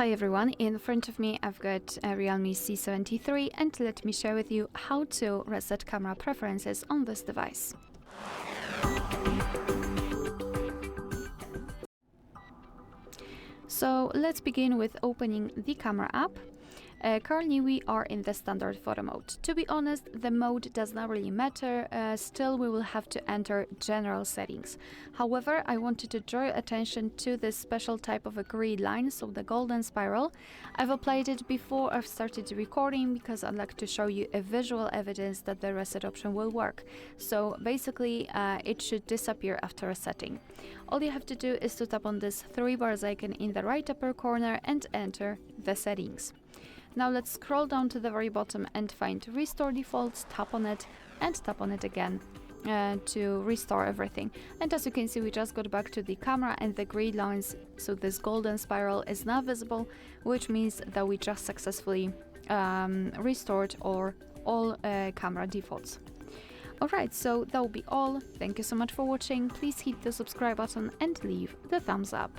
Hi everyone, in front of me I've got a REALME C73 and let me share with you how to reset camera preferences on this device. So let's begin with opening the camera app. Currently we are in the standard photo mode. To be honest, the mode does not really matter, still we will have to enter general settings. However, I wanted to draw your attention to this special type of a grid line, so the golden spiral. I've applied it before I've started the recording because I'd like to show you a visual evidence that the reset option will work. So basically it should disappear after resetting. All you have to do is to tap on this 3 bars icon in the right upper corner and enter the settings. Now let's scroll down to the very bottom and find Restore Defaults, tap on it and tap on it again to restore everything. And as you can see, we just got back to the camera and the grid lines, so this golden spiral is now visible, which means that we just successfully restored all camera defaults. Alright, so that will be all. Thank you so much for watching. Please hit the subscribe button and leave the thumbs up.